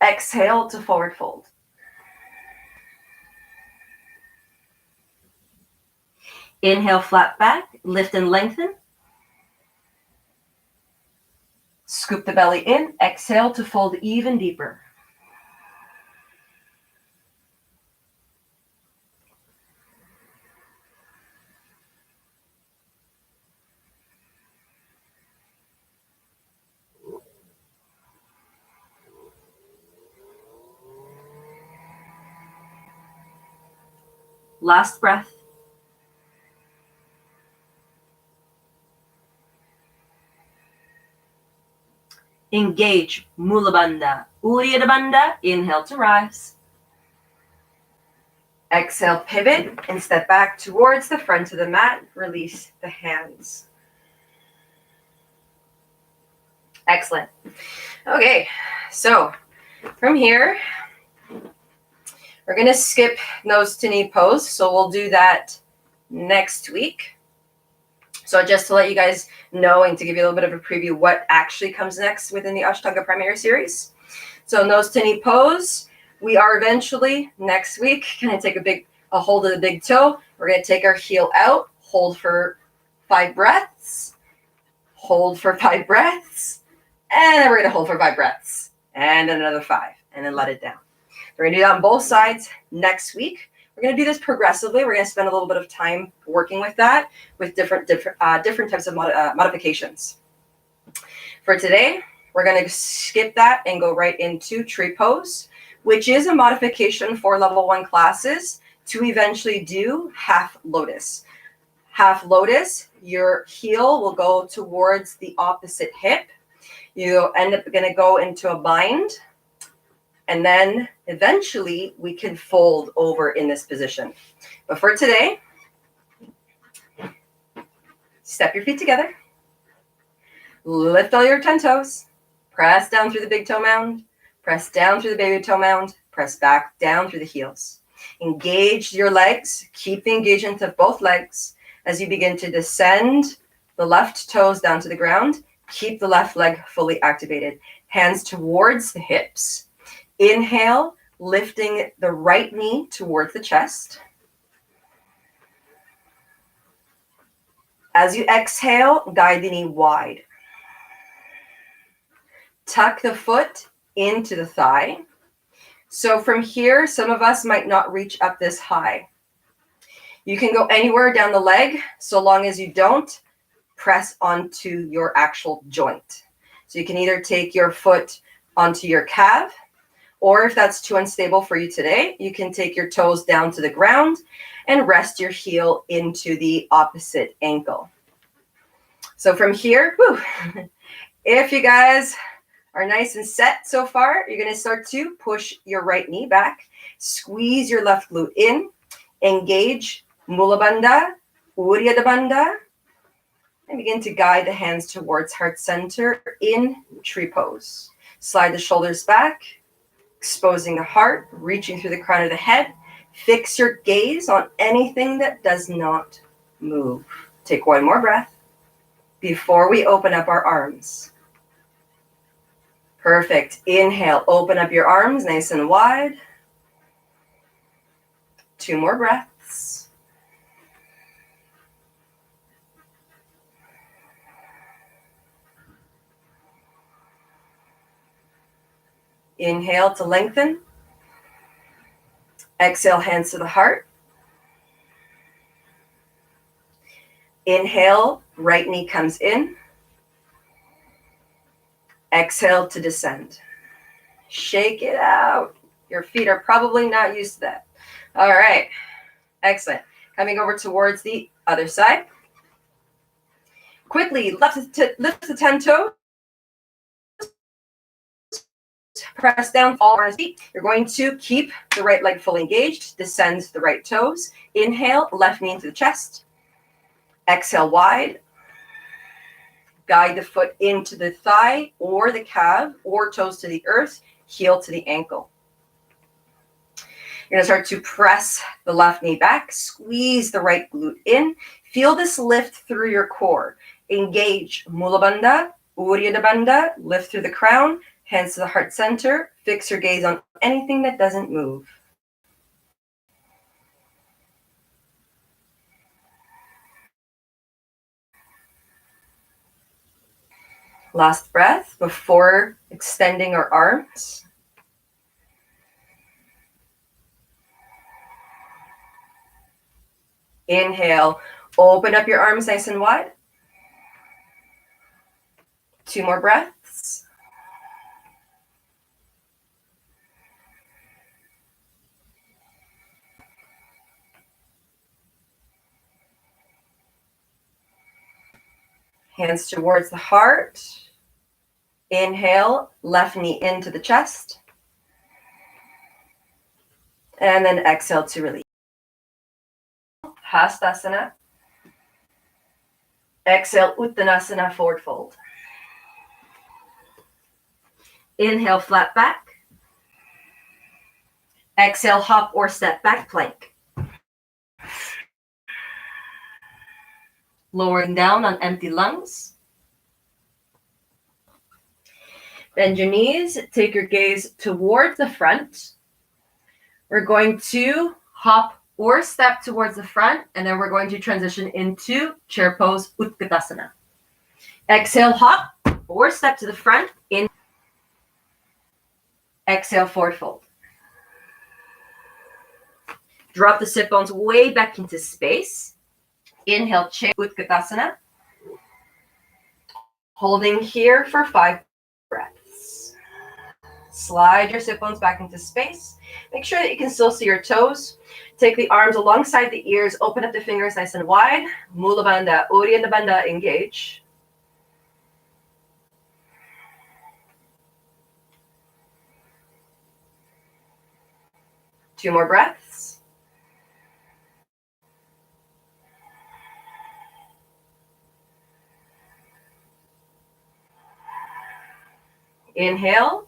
Exhale to forward fold. Inhale, flat back, lift and lengthen. Scoop the belly in, exhale to fold even deeper. Last breath. Engage, Mula Bandha, Uddiyana Bandha. Inhale to rise. Exhale, pivot and step back towards the front of the mat. Release the hands. Excellent. Okay, so from here, we're going to skip nose to knee pose. So we'll do that next week. So just to let you guys know and to give you a little bit of a preview what actually comes next within the Ashtanga Primary Series. So nose to knee pose, we are eventually next week going to take a hold of the big toe. We're going to take our heel out, hold for 5 breaths, hold for 5 breaths, and then we're going to hold for 5 breaths, and then another 5, and then let it down. We're going to do that on both sides next week. We're going to do this progressively. We're going to spend a little bit of time working with that with different types of modifications. For today, we're going to skip that and go right into tree pose, which is a modification for level 1 classes to eventually do half lotus. Half lotus, your heel will go towards the opposite hip. You'll end up going to go into a bind. And then eventually we can fold over in this position. But for today, step your feet together. Lift all your 10 toes. Press down through the big toe mound. Press down through the baby toe mound. Press back down through the heels. Engage your legs. Keep the engagement of both legs as you begin to descend the left toes down to the ground. Keep the left leg fully activated. Hands towards the hips. Inhale, lifting the right knee towards the chest. As you exhale, guide the knee wide. tuck the foot into the thigh. So from here, some of us might not reach up this high. You can go anywhere down the leg, so long as you don't press onto your actual joint. So you can either take your foot onto your calf, or if that's too unstable for you today, you can take your toes down to the ground and rest your heel into the opposite ankle. So from here, if you guys are nice and set so far, you're going to start to push your right knee back, squeeze your left glute in, engage Mula Bandha, Uddiyana Bandha, and begin to guide the hands towards heart center in tree pose. Slide the shoulders back, exposing the heart, reaching through the crown of the head. Fix your gaze on anything that does not move. Take one more breath before we open up our arms. Perfect. Inhale, open up your arms nice and wide. 2 more breaths. Inhale to lengthen. Exhale, hands to the heart. Inhale, right knee comes in. Exhale to descend. Shake it out. Your feet are probably not used to that. All right. Excellent. Coming over towards the other side. Quickly lift the 10 toes. Press down, fall on his feet. You're going to keep the right leg fully engaged. Descend the right toes. Inhale, left knee into the chest. Exhale, wide. Guide the foot into the thigh or the calf or toes to the earth, heel to the ankle. You're going to start to press the left knee back, squeeze the right glute in. Feel this lift through your core. Engage Mula Bandha, Uddiyana Bandha, lift through the crown, hands to the heart center. Fix your gaze on anything that doesn't move. Last breath before extending our arms. Inhale, open up your arms nice and wide. 2 more breaths. Hands towards the heart. Inhale, left knee into the chest. And then exhale to release. Hastasana. Exhale, Uttanasana, forward fold. Inhale, flat back. Exhale, hop or step back plank. Lowering down on empty lungs. Bend your knees, take your gaze towards the front. We're going to hop or step towards the front, and then we're going to transition into chair pose, Utkatasana. Exhale, hop or step to the front. In. Exhale, forward fold. Drop the sit bones way back into space. Inhale, chair, Utkatasana. Holding here for 5 breaths. Slide your sit bones back into space. Make sure that you can still see your toes. Take the arms alongside the ears. Open up the fingers nice and wide. Mula Bandha, Uddiyana Bandha, engage. Two more breaths. Inhale.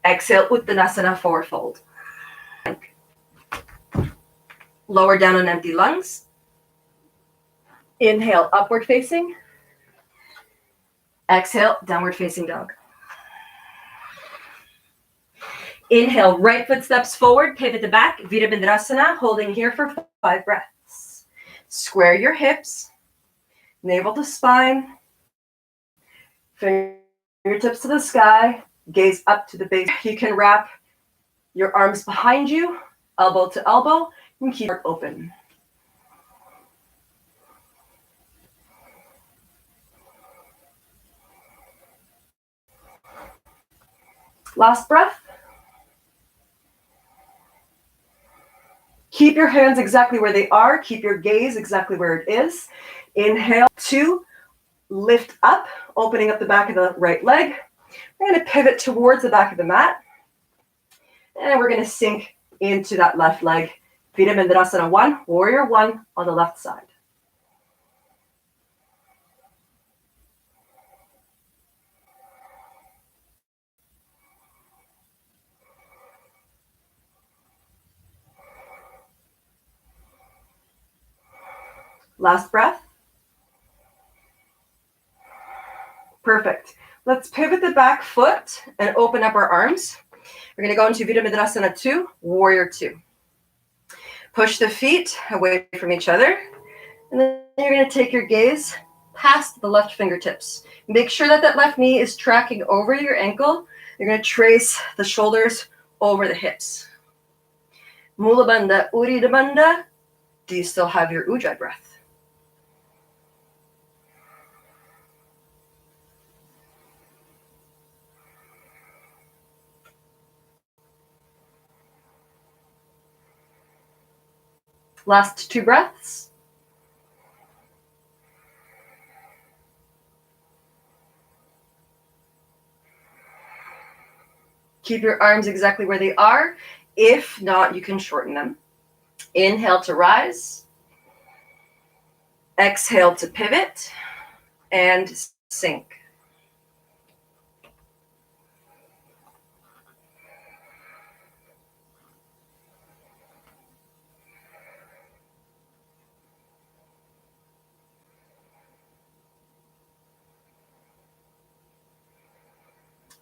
Exhale, Uttanasana, forward fold. Lower down on empty lungs. Inhale, upward facing. Exhale, downward facing dog. Inhale, right foot steps forward, pivot to back, Virabhadrasana, holding here for 5 breaths. Square your hips, navel to spine. Fingertips to the sky, gaze up to the base. You can wrap your arms behind you, elbow to elbow, and keep it open. Last breath. Keep your hands exactly where they are. Keep your gaze exactly where it is. Inhale, 2, lift up, opening up the back of the right leg. We're going to pivot towards the back of the mat. And we're going to sink into that left leg. Vidya Mandrasana 1, Warrior 1 on the left side. Last breath. Perfect. Let's pivot the back foot and open up our arms. We're going to go into Vidya Mandrasana 2, Warrior 2. Push the feet away from each other. And then you're going to take your gaze past the left fingertips. Make sure that that left knee is tracking over your ankle. You're going to trace the shoulders over the hips. Mula Bandha, Urdhva Bandha. Do you still have your Ujjayi breath? Last 2 breaths. Keep your arms exactly where they are. If not, you can shorten them. Inhale to rise. Exhale to pivot and sink.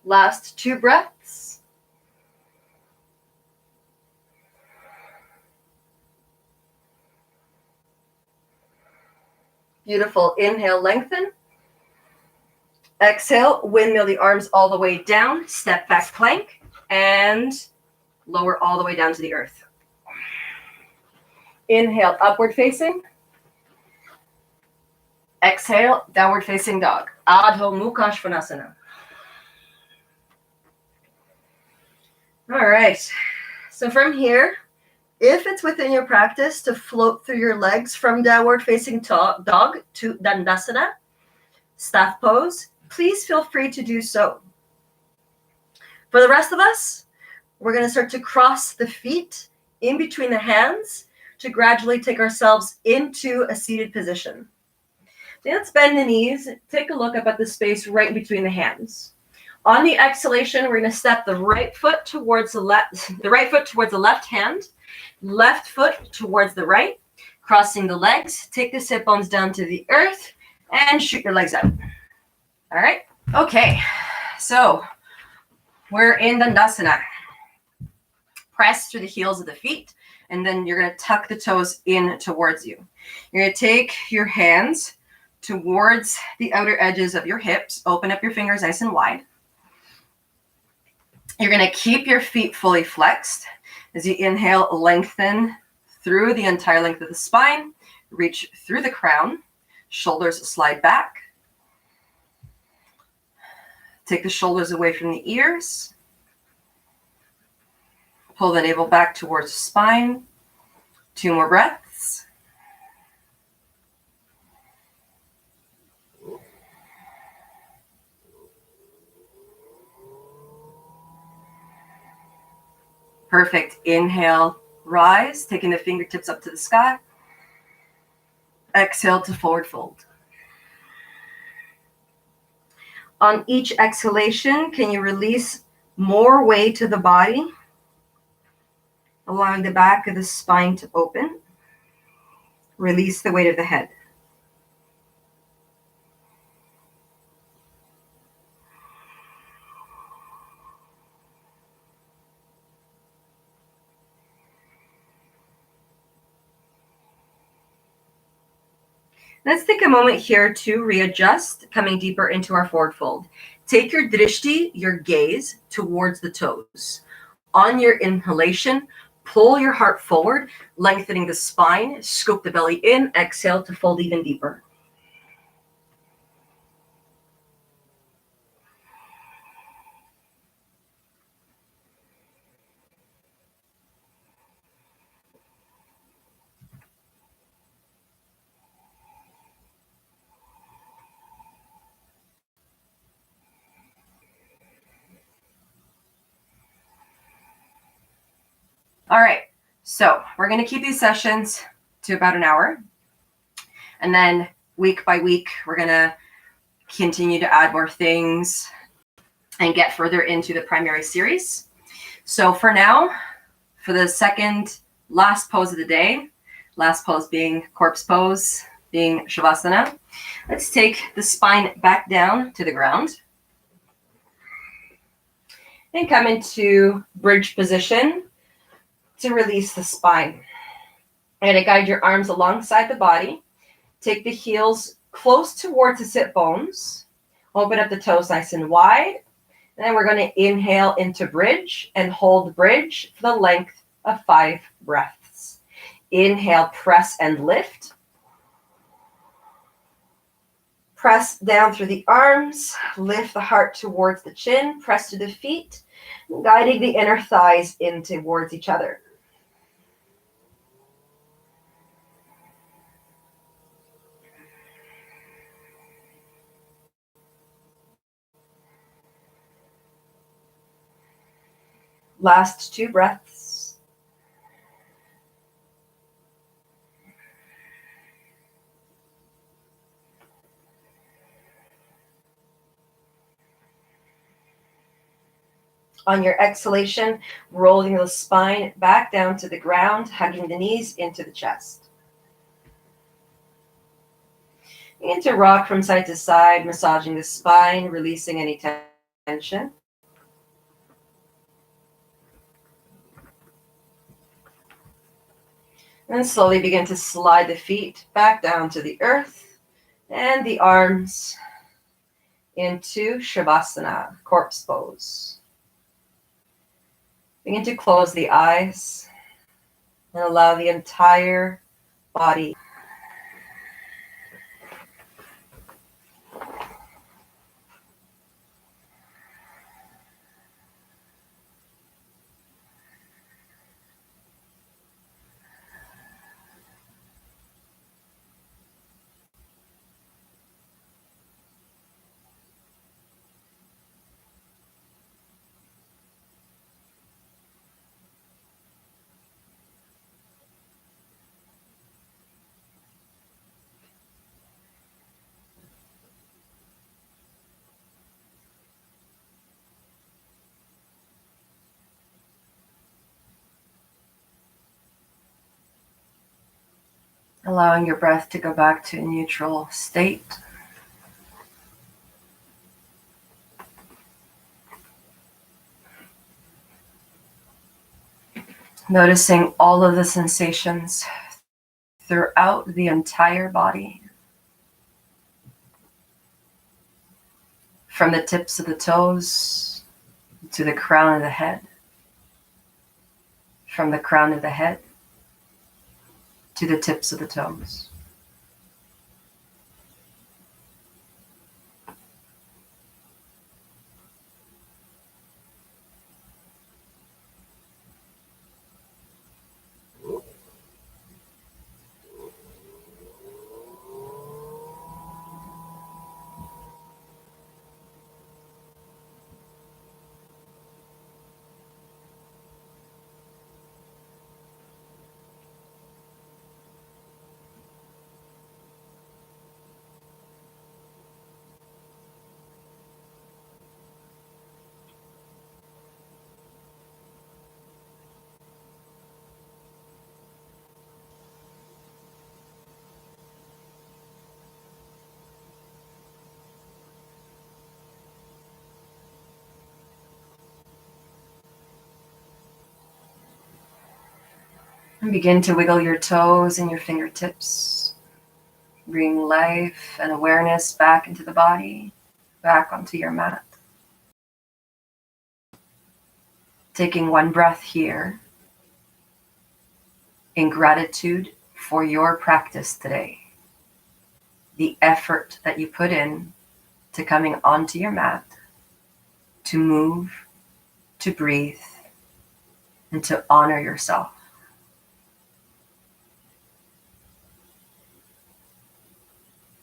Last 2 breaths. Beautiful. Inhale, lengthen. Exhale, windmill the arms all the way down, step back plank, and lower all the way down to the earth. Inhale, upward facing. Exhale, downward facing dog. Adho Mukha Svanasana. All right. So from here, if it's within your practice to float through your legs from downward facing dog to Dandasana, staff pose, please feel free to do so. For the rest of us, we're going to start to cross the feet in between the hands to gradually take ourselves into a seated position. So let's bend the knees. Take a look up at the space right between the hands. On the exhalation, we're going to step the right foot towards the left hand, left foot towards the right, crossing the legs. Take the sit bones down to the earth and shoot your legs out. All right. Okay. So we're in Dandasana. Press through the heels of the feet, and then you're going to tuck the toes in towards you. You're going to take your hands towards the outer edges of your hips. Open up your fingers nice and wide. You're going to keep your feet fully flexed. As you inhale, lengthen through the entire length of the spine. Reach through the crown. Shoulders slide back. Take the shoulders away from the ears. Pull the navel back towards the spine. 2 more breaths. Perfect. Inhale, rise, taking the fingertips up to the sky. Exhale to forward fold. On each exhalation, can you release more weight to the body, allowing the back of the spine to open? Release the weight of the head. Let's take a moment here to readjust, coming deeper into our forward fold. Take your drishti, your gaze, towards the toes. On your inhalation, pull your heart forward, lengthening the spine, scoop the belly in, exhale to fold even deeper. All right, so we're going to keep these sessions to about an hour. And then week by week, we're going to continue to add more things and get further into the primary series. So for now, for the second last pose of the day, last pose being corpse pose, being Shavasana, let's take the spine back down to the ground and come into bridge position to release the spine. And to guide your arms alongside the body, take the heels close towards the sit bones, open up the toes nice and wide, and then we're going to inhale into bridge and hold bridge for the length of 5 breaths. Inhale, press and lift. Press down through the arms, lift the heart towards the chin, press to the feet, guiding the inner thighs in towards each other. Last 2 breaths. On your exhalation, rolling the spine back down to the ground, hugging the knees into the chest. Begin to rock from side to side, massaging the spine, releasing any tension. And slowly begin to slide the feet back down to the earth and the arms into Shavasana, corpse pose. Begin to close the eyes and allow the entire body. Allowing your breath to go back to a neutral state. Noticing all of the sensations throughout the entire body. From the tips of the toes to the crown of the head. From the crown of the head to the tips of the toes. And begin to wiggle your toes and your fingertips. Bring life and awareness back into the body, back onto your mat. Taking one breath here in gratitude for your practice today. The effort that you put in to coming onto your mat, to move, to breathe, and to honor yourself.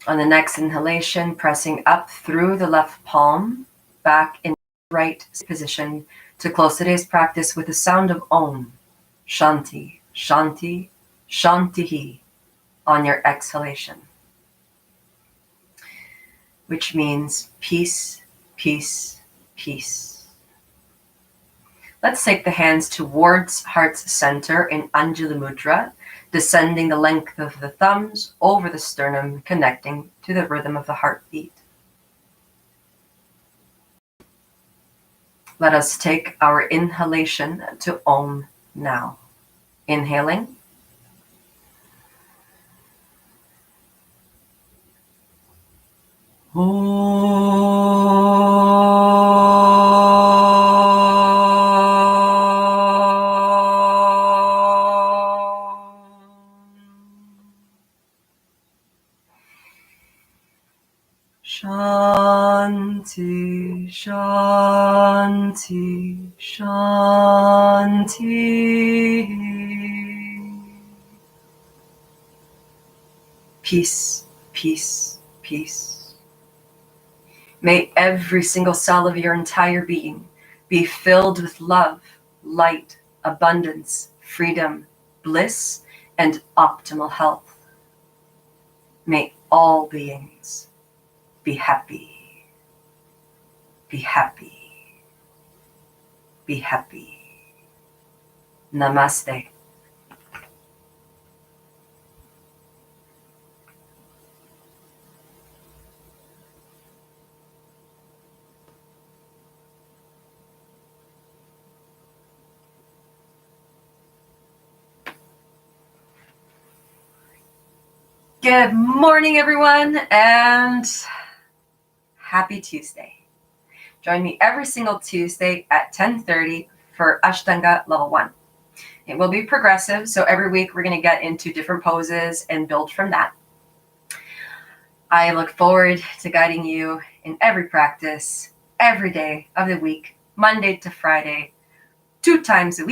On the next inhalation, pressing up through the left palm, back in right position to close today's practice with the sound of Om, Shanti, Shanti, Shantihi on your exhalation, which means peace, peace, peace. Let's take the hands towards heart's center in Anjali Mudra, descending the length of the thumbs over the sternum, connecting to the rhythm of the heartbeat. Let us take our inhalation to Om now. Inhaling. Shanti, Shanti, Shanti. Peace, peace, peace. May every single cell of your entire being be filled with love, light, abundance, freedom, bliss, and optimal health. May all beings be happy. Be happy. Be happy. Namaste. Good morning, everyone, and happy Tuesday. Join me every single Tuesday at 10:30 for Ashtanga Level 1. It will be progressive, so every week we're going to get into different poses and build from that. I look forward to guiding you in every practice, every day of the week, Monday to Friday, 2 times a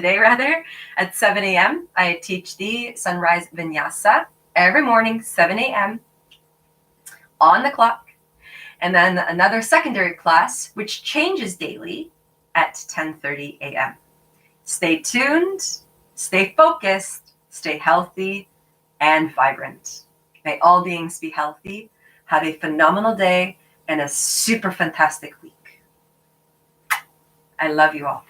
day rather, at 7 a.m. I teach the Sunrise Vinyasa every morning, 7 a.m. on the clock. And then another secondary class, which changes daily at 10:30 a.m. Stay tuned, stay focused, stay healthy and vibrant. May all beings be healthy. Have a phenomenal day and a super fantastic week. I love you all.